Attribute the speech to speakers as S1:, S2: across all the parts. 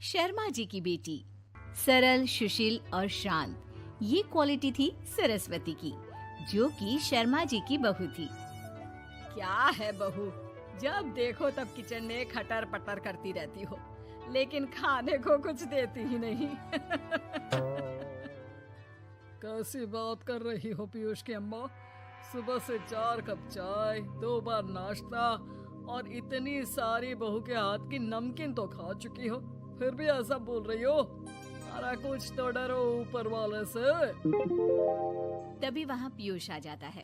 S1: शर्मा जी की बेटी। सरल, सुशील और शांत, ये क्वालिटी थी सरस्वती की, जो कि शर्मा जी की बहू थी।
S2: क्या है बहू, जब देखो तब किचन में खटर पटर करती रहती हो, लेकिन खाने को कुछ देती ही नहीं। कैसी बात कर रही हो पीयूष की अम्मा? सुबह से 4 कप चाय, 2 बार नाश्ता और इतनी सारी बहू के हाथ की नमकीन तो खा चुकी हो, फिर भी ऐसा बोल रही हो? अरे कुछ तो डरो ऊपर वाले से।
S1: तभी वहाँ पीयूष आ जाता है।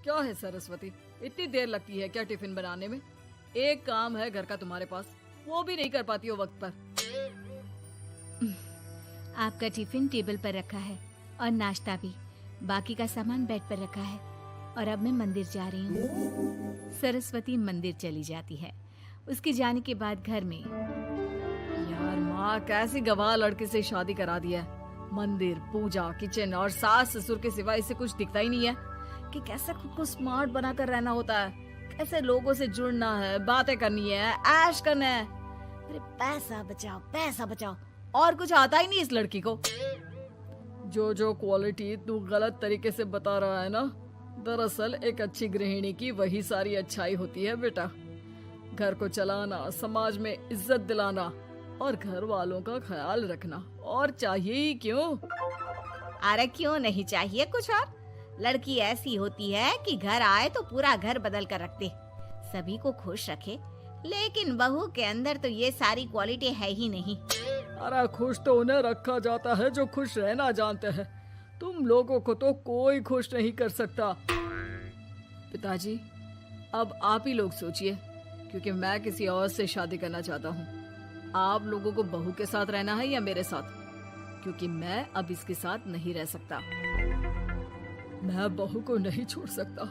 S2: क्या है सरस्वती, इतनी देर लगती है क्या टिफिन बनाने में? एक काम है घर का तुम्हारे पास, वो भी नहीं कर पाती हो वक्त पर।
S1: आपका टिफिन टेबल पर रखा है और नाश्ता भी, बाकी का सामान बेड पर रखा है और अब मैं मंदिर जा रही हूँ। सरस्वती मंदिर चली जाती है। उसके जाने के बाद घर में,
S2: यार माँ कैसी गवाह लड़के से शादी करा दिया है। मंदिर, पूजा, किचन और सास ससुर के सिवा इसे कुछ दिखता ही नहीं है कि कैसे खुद को स्मार्ट बनाकर रहना होता है, कैसे लोगों से जुड़ना है, बातें करनी है, ऐश करना है। अरे पैसा बचाओ और कुछ आता ही नहीं इस लड़की को। जो क्वालिटी तू गलत तरीके से बता रहा है ना, दरअसल एक अच्छी गृहिणी की वही सारी अच्छाई होती है बेटा। घर को चलाना, समाज में इज्जत दिलाना और घर वालों का ख्याल रखना, और चाहिए ही क्यों?
S3: अरे क्यों नहीं चाहिए कुछ और? लड़की ऐसी होती है कि घर आए तो पूरा घर बदल कर रख दे, सभी को खुश रखे। लेकिन बहू के अंदर तो ये सारी क्वालिटी है ही नहीं।
S2: अरे खुश तो उन्हें रखा जाता है जो खुश रहना जानते हैं। तुम लोगों को तो कोई खुश नहीं कर सकता। पिताजी, अब आप ही लोग सोचिए, क्योंकि मैं किसी और से शादी करना चाहता हूँ। आप लोगों को बहू के साथ रहना है या मेरे साथ? क्योंकि मैं अब इसके साथ नहीं रह सकता। मैं बहू को नहीं छोड़ सकता।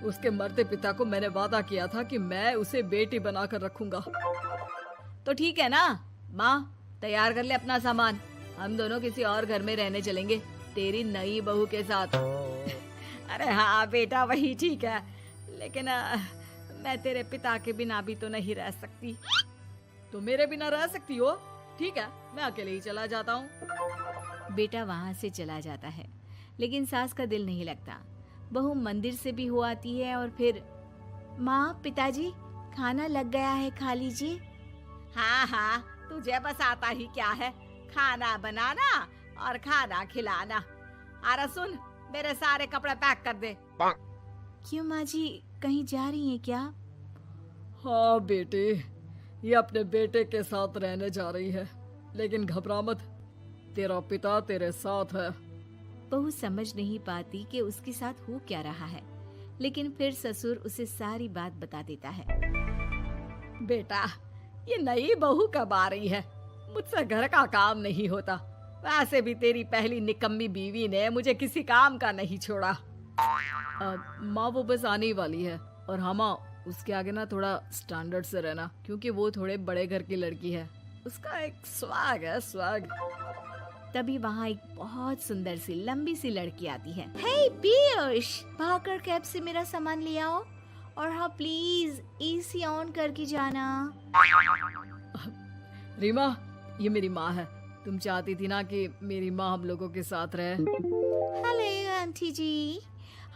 S2: उसके मरते पिता को मैंने वादा किया था कि मैं उसे बेटी बनाकर रखूंगा। तो ठीक है ना माँ, तैयार कर ले अपना सामान, हम दोनों किसी और घर में रहने चलेंगे तेरी नई बहू के साथ।
S3: अरे हाँ बेटा, वही ठीक है, लेकिन मैं तेरे पिता के बिना भी तो नहीं रह सकती।
S2: तो मेरे बिना रह सकती हो? ठीक है, मैं अकेले ही चला जाता हूँ।
S1: बेटा वहाँ से चला जाता है, लेकिन सास का दिल नहीं लगता। बहू मंदिर से भी हो आती है और फिर, माँ, पिताजी, खाना लग गया है, खा लीजिए।
S3: हाँ, तुझे बस आता ही क्या है, खाना बनाना और खाना खिलाना। अरे सुन, मेरे सारे कपड़े पैक कर दे।
S1: क्यों माँ जी, कहीं जा रही हैं क्या?
S2: हाँ बेटे, ये अपने बेटे के साथ रहने जा रही है, लेकिन घबरा मत, तेरा पिता तेरे साथ है।
S1: बहू समझ नहीं पाती कि उसके साथ हो क्या रहा है, लेकिन फिर ससुर उसे सारी बात बता देता है।
S2: बेटा, ये नई बहू कब आ रही है? मुझसे घर का काम नहीं होता। वैसे भी तेरी पहली निकम्मी बीवी ने मुझे किसी काम का नहीं छोड़ा। माँ वो बस आने ही वाली है, और हाँ माँ, उसके आगे ना थोड़ा स्टैंडर्ड से रहना, क्योंकि वो थोड़े बड़े घर की लड़की है। उसका एक स्वैग है, स्वैग।
S1: तभी वहाँ एक बहुत सुंदर सी लंबी सी लड़की आती है।
S3: हे पीयूष, भागकर कैब से मेरा सामान ले आओ, और हाँ प्लीज एसी ऑन करके जाना।
S2: रीमा, ये मेरी माँ है। तुम चाहती थी ना कि मेरी माँ हम लोगों के साथ रहे।
S3: हेलो आंटी जी,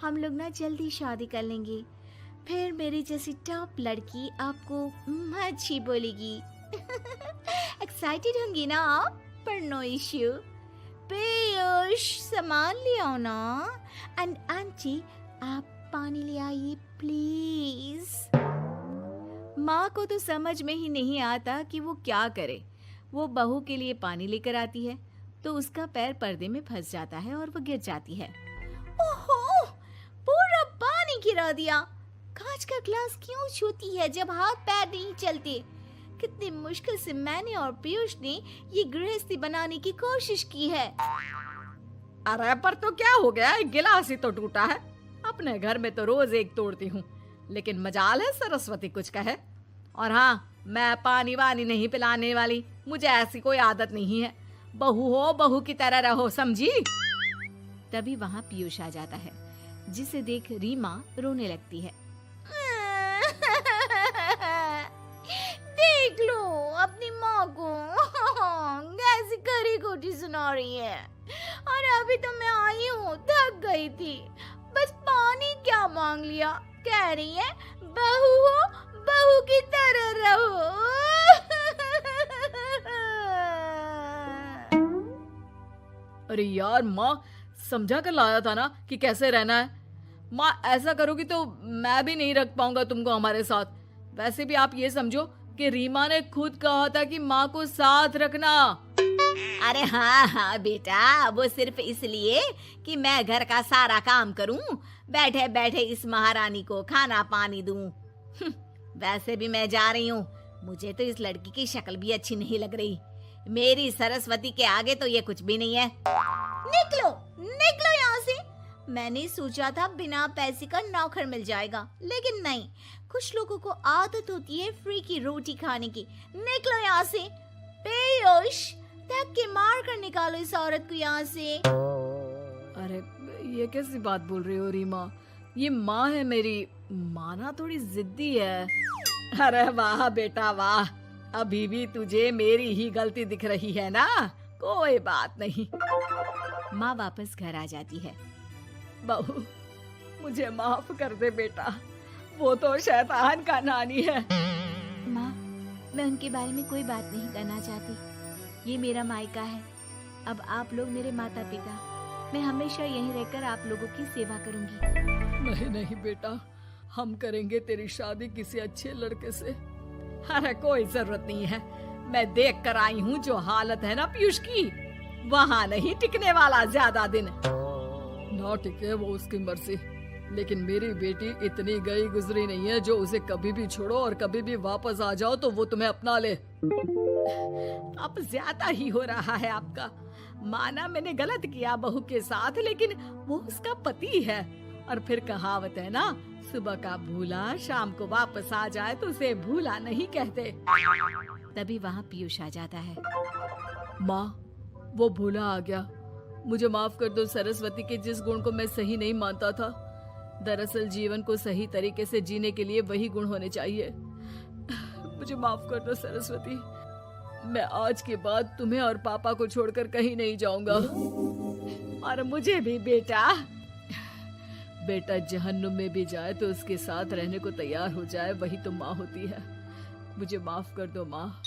S3: हम लोग ना जल्दी शादी कर लेंगे, फिर मेरी जैसी टॉप लड़की आपको अच्छी बोलेगी। एक्साइटेड होंगी ना आप? पर नो इश्यू। पीयूष, सामान ले आओ ना, एंड आंटी आप पानी ले आइए प्लीज।
S1: माँ को तो समझ में ही नहीं आता कि वो क्या करे। वो बहू के लिए पानी लेकर आती है तो उसका पैर पर्दे में फंस जाता है और वो गिर जाती है।
S3: ओहो, पूरा पानी गिरा दिया। कांच का ग्लास क्यों छूती है जब हाथ पैर नहीं चलते? कितनी मुश्किल से मैंने और पीयूष ने ये गृहस्थी बनाने की कोशिश की है।
S2: अरे पर तो क्या हो गया, एक गिलास ही तो टूटा है। अपने घर में तो रोज एक तोड़ती हूँ, लेकिन मजाल है सरस्वती कुछ कहे। और हाँ, मैं पानी वानी नहीं पिलाने वाली, मुझे ऐसी कोई आदत नहीं है। बहू हो, बहू की तरह रहो, समझी?
S1: तभी वहाँ पीयूष आ जाता है, जिसे देख रीमा रोने लगती है।
S3: देख लो अपनी माँ को। रोटी सुना रही है। और अभी तो मैं आई हूँ, थक गई थी, बस पानी क्या मांग लिया। कह रही है बहू हो, बहू की तरह रहो।
S2: अरे यार माँ, समझा कर लाया था ना कि कैसे रहना है। माँ ऐसा करोगी तो मैं भी नहीं रख पाऊंगा तुमको हमारे साथ। वैसे भी आप ये समझो कि रीमा ने खुद कहा था कि माँ को साथ रखना।
S3: अरे हाँ हाँ बेटा, वो सिर्फ इसलिए कि मैं घर का सारा काम करूं, बैठे बैठे इस महारानी को खाना पानी दूं। वैसे भी मैं जा रही हूँ, मुझे तो इस लड़की की शक्ल भी अच्छी नहीं लग रही। मेरी सरस्वती के आगे तो ये कुछ भी नहीं है। निकलो निकलो यहाँ से। मैंने सोचा था बिना पैसे का नौकर मिल जाएगा, लेकिन नहीं। कुछ लोगों को आदत होती है फ्री की रोटी खाने की। निकलो यहाँ से। पीयूष, धक्के मार कर निकालो इस औरत को यहाँ से।
S2: अरे ये कैसी बात बोल रही हो रीमा? ये माँ है मेरी, माना थोड़ी जिद्दी है। अरे वाह बेटा वाह, अभी भी तुझे मेरी ही गलती दिख रही है ना? कोई बात नहीं।
S1: माँ वापस घर आ जाती है।
S2: बहू, मुझे माफ कर दे बेटा, वो तो शैतान का नानी है।
S1: माँ, मैं उनके बारे में कोई बात नहीं करना चाहती। ये मेरा मायका है। अब आप लोग मेरे माता पिता, मैं हमेशा यहीं रहकर आप लोगों की सेवा करूंगी।
S2: नहीं नहीं बेटा, हम करेंगे तेरी शादी किसी अच्छे लड़के से। अरे कोई जरूरत नहीं है, मैं देख कर आई हूँ जो हालत है ना पीयूष की, वहाँ नहीं टिकने वाला ज्यादा दिन। ना टिके वो उसकी मर्जी, लेकिन मेरी बेटी इतनी गई गुजरी नहीं है जो उसे कभी भी छोड़ो और कभी भी वापस आ जाओ तो वो तुम्हें अपना ले। अब ज्यादा ही हो रहा है आपका। माना मैंने गलत किया बहू के साथ, लेकिन वो उसका पति है। और फिर कहावत है ना, सुबह का भूला शाम को वापस आ जाए तो उसे भूला नहीं कहते।
S1: तभी वहाँ पीयूष आ जाता है।
S2: माँ, वो भूला आ गया, मुझे माफ कर दो। सरस्वती के जिस गुण को मैं सही नहीं मानता था, दरअसल जीवन को सही तरीके से जीने के लिए वही गुण होने चाहिए। मुझे माफ कर दो सरस्वती, मैं आज के बाद तुम्हें और पापा को छोड़कर कहीं नहीं जाऊंगा। और मुझे भी बेटा। बेटा जहन्नुम में भी जाए तो उसके साथ रहने को तैयार हो जाए, वही तो माँ होती है। मुझे माफ कर दो माँ।